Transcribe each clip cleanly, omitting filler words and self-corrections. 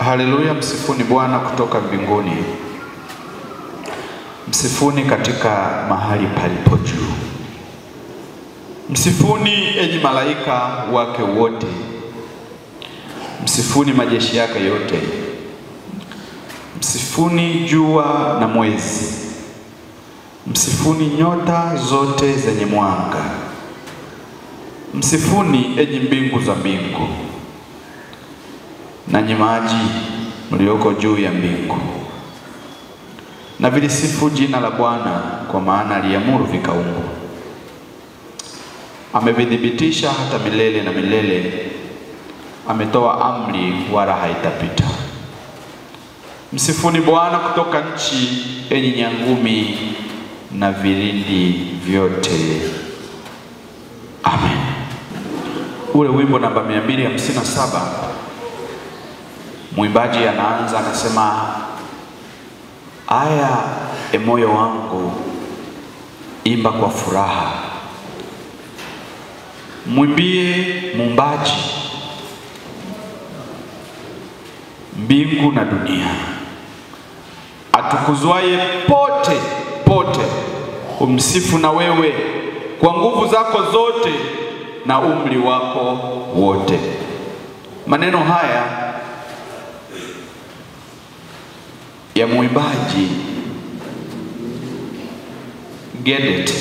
Haleluya, msifuni Bwana kutoka mbinguni. Msifuni katika mahali palipo juu. Msifuni enyi malaika wake wote. Msifuni majeshi yake yote. Msifuni jua na mwezi. Msifuni nyota zote zenye mwanga. Msifuni enyi mbingu za mbingu, nanyi maji mlioko juu ya mbingu. Na vilisifu jina la Bwana, kwa maana aliamuru vikaumbwa. Amevidhibitisha hata milele na milele. Ametoa amri wala haitapita. Msifuni Bwana kutoka nchi, enyi nyangumi na vilindi vyote. Amen. Ule wimbo namba 257, mwimbaji anaanza anasema, aya moyo wangu imba kwa furaha. Mwimbie muumbaji mbingu na dunia, atukuzwaye pote pote. Umsifu na wewe kwa nguvu zako zote na umri wako wote. Maneno haya ya mwimbaji Gedet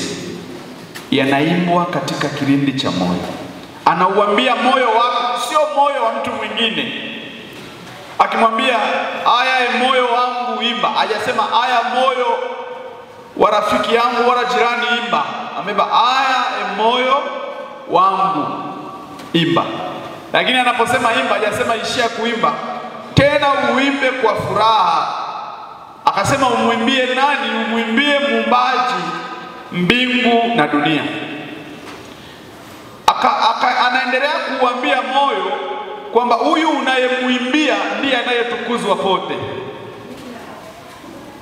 yanaimbwa katika kilindi cha moyo. Anauambia moyo wako, sio moyo wa mtu mwingine. Akimwambia aya moyo wangu imba, hajasema aya moyo wa rafiki yangu wala jirani imba. Ameba aya moyo wangu imba. Lakini anaposema imba, hajasema ishia kuimba, tena uimbe kwa furaha. Akasema umwimbie nani? Umwimbie muumbaji mbingu na dunia. Anaendelea kuambia moyo kwamba huyu unayemwimbia ndiye anayetukuzwa pote.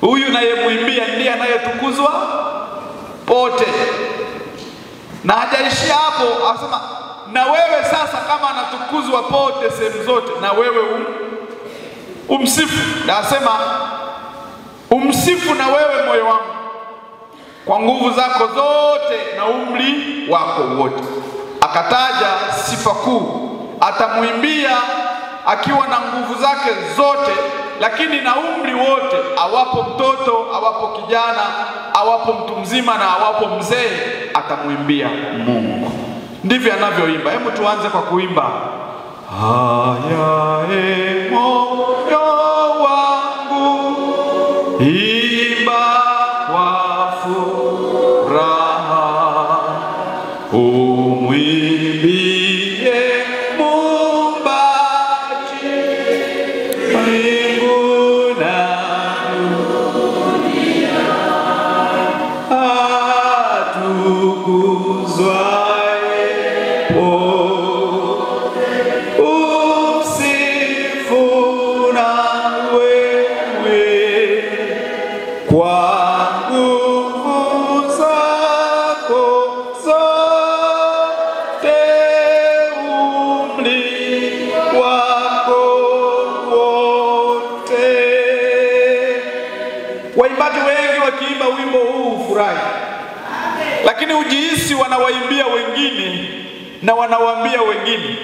Huyu unayemwimbia ndiye anayetukuzwa pote. Na hajaishia hapo, anasema na wewe sasa kama anatukuzwa pote sehemu zote, na wewe umsifu. Na anasema umsifu na wewe moyo wangu kwa nguvu zako zote na umri wako wote. Akataja sifa kuu, atamwimbia akiwa na nguvu zake zote, lakini na umri wote. Awapo mtoto, awapo kijana, awapo mtu mzima na awapo mzee, atamwimbia Mungu. Ndivyo anavyoimba. Hebu tuanze kwa kuimba. Haya moyo wangu imba kwa furaha, umwimbie muumbaji mbingu na dunia, atukuzwaye pote. Umsifu na wewe kwa nguvu zako zote, umri wako wote. Waimbaji wengi wakiimba wimbo huu furahi, lakini ujihisi wanawaimbia wengine na wanawaambia wengine.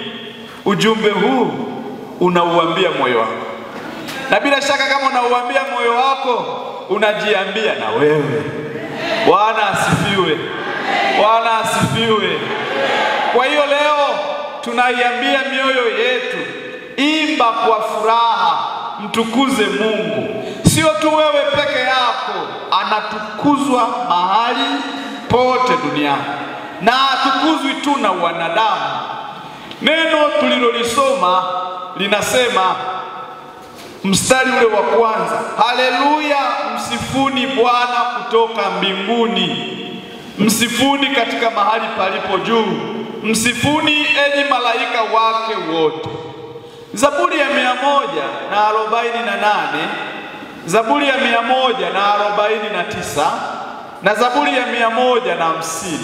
Ujumbe huu unauambia moyo wako, na bila shaka kama unauambia moyo wako, unajiambia na wewe. Bwana asifiwe. Bwana asifiwe. Kwa hiyo leo tunaiambia mioyo yetu, imba kwa furaha, mtukuze Mungu. Sio tu wewe peke yako, anatukuzwa mahali pote duniani, na atukuzwi tu na wanadamu. Neno tulilolisoma linasema, mstari ule wa kwanza, haleluya, msifuni Bwana kutoka mbinguni. Msifuni katika mahali palipo juu. Msifuni enyi malaika wake wote. Zaburi ya 148, Zaburi ya 149 na Zaburi ya 150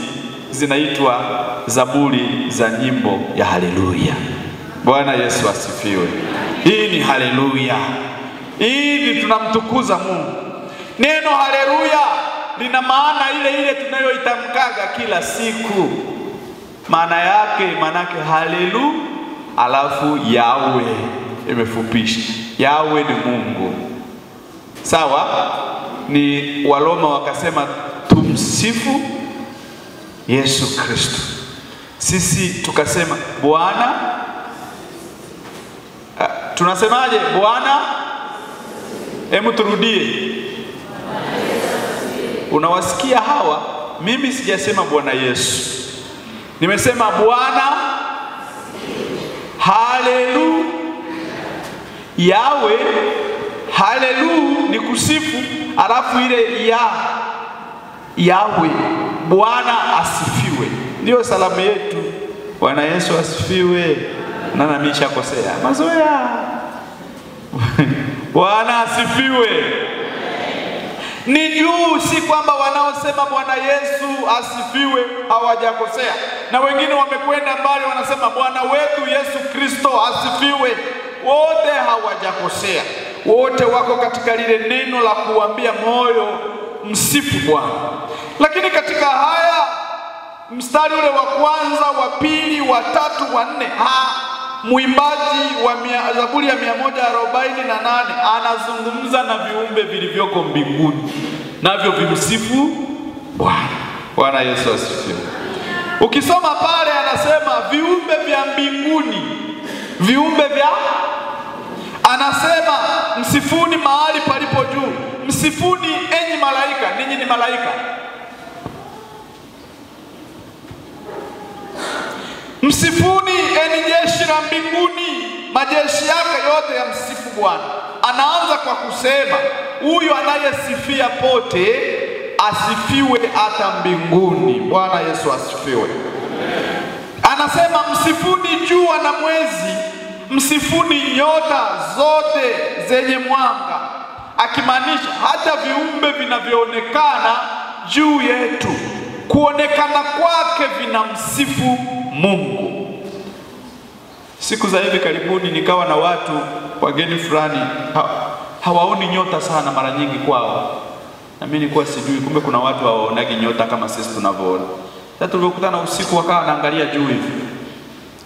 zinaitwa zaburi za nyimbo ya haleluya. Bwana Yesu asifiwe. Hii ni haleluya. Hii ni tunamtukuza Mungu. Neno haleluya lina maana ile ile tunayoitamkaga kila siku. Maana yake haleluya alafu Yahweh imefupisha. Yahweh ni Mungu. Sawa? Ni Waroma wakasema tumsifu Yesu Kristo. Sisi tukasema Bwana, tunasemaje Bwana? Hebu turudie. Unawasikia hawa? Mimi sijasema Bwana Yesu. Nimesema Bwana. Haleluya. Yahweh, haleluya ni kusifu, alafu ile Yahweh, Bwana asifiwe. Ndio salamu yetu. Bwana Yesu asifiwe. Nana misha kosea. Mazoea. Bwana asifiwe. Ni juu, si kwamba wanaosema Bwana Yesu asifiwe hawajakosea. Na wengine wamekwenda mbali wanasema Bwana wetu Yesu Kristo asifiwe. Wote hawajakosea. Wote wako katika lile neno la kuambia moyo msifu Bwana. Lakini katika haya mstari ule wa kwanza, wa pili, wa tatu, wa nne, muimbaji wa Zaburi ya 148 anazungumza na viumbe vilivyoko mbinguni, navyo vimsifu Bwana. Bwana Yesu asifiwe. Ukisoma pale anasema viumbe vya mbinguni, anasema msifuni mahali palipo juu. Msifuni enyi malaika. Ninyi ni malaika. Msifuni enyi jeshi la mbinguni, majeshi yake yote ya msifu Bwana. Anaanza kwa kusema huyu anayesifia pote asifiwe hata mbinguni. Bwana Yesu asifiwe. Anasema msifuni jua na mwezi, msifuni nyota zote zenye mwanga, akimaanisha hata viumbe vinavyoonekana juu yetu, kuonekana kwake vinamsifu Mungu. Siku za hivi karibuni nikawa na watu wageni fulani hawaoni nyota sana mara nyingi kwao. Na mimi nilikuwa sijui kumbe kuna watu hawaonagi nyota kama sisi tunavyoona. Sasa tulikutana usiku wakawa wanaangalia juu hivi.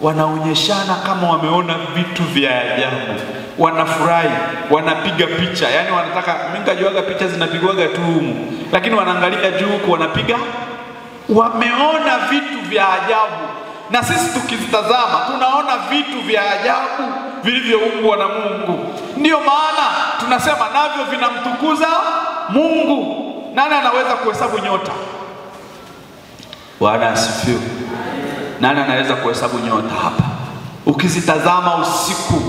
Wanaonyeshana kama wameona vitu vya ajabu. Wanafurahi, wanapiga picha. Yaani wanataka, mimi nikajuaga picha zinapigwaga tu humu. Lakini wanaangalia juu huko wanapiga. Wameona vitu vya ajabu. Na sisi tukizitazama tunaona vitu vya ajabu vilivyoumbwa na Mungu. Ndiyo maana tunasema navyo vinamtukuza Mungu. Nani anaweza kuhesabu nyota? Bwana asifiwe. Nani anaweza kuhesabu nyota hapa? Ukizitazama usiku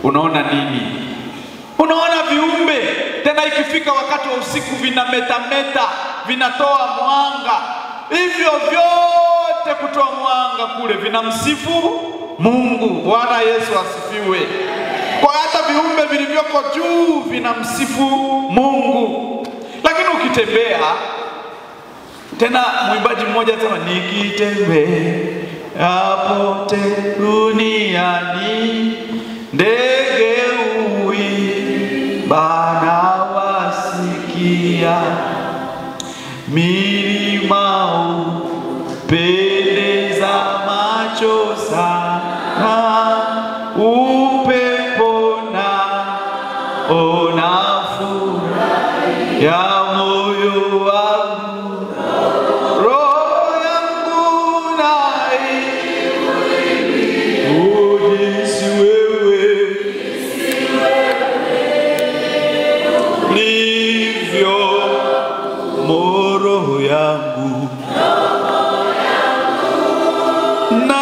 unaona nini? Unaona viumbe. Tena ikifika wakati wa usiku vinametameta, vinatoa mwanga. Hivyo vyote kutoa mwanga kule vinamsifu Mungu. Bwana Yesu asifiwe. Kwa hata viumbe vilivyoko juu vinamsifu Mungu. Lakini ukitembea, tena mwimbaji mmoja anasema nikitembea pote duniani, ndege huimba na wasikia, milima hupendeza macho sana, upepo na furaha ya moyo wangu, roho yangu jinsi wewe livyo, roho yangu na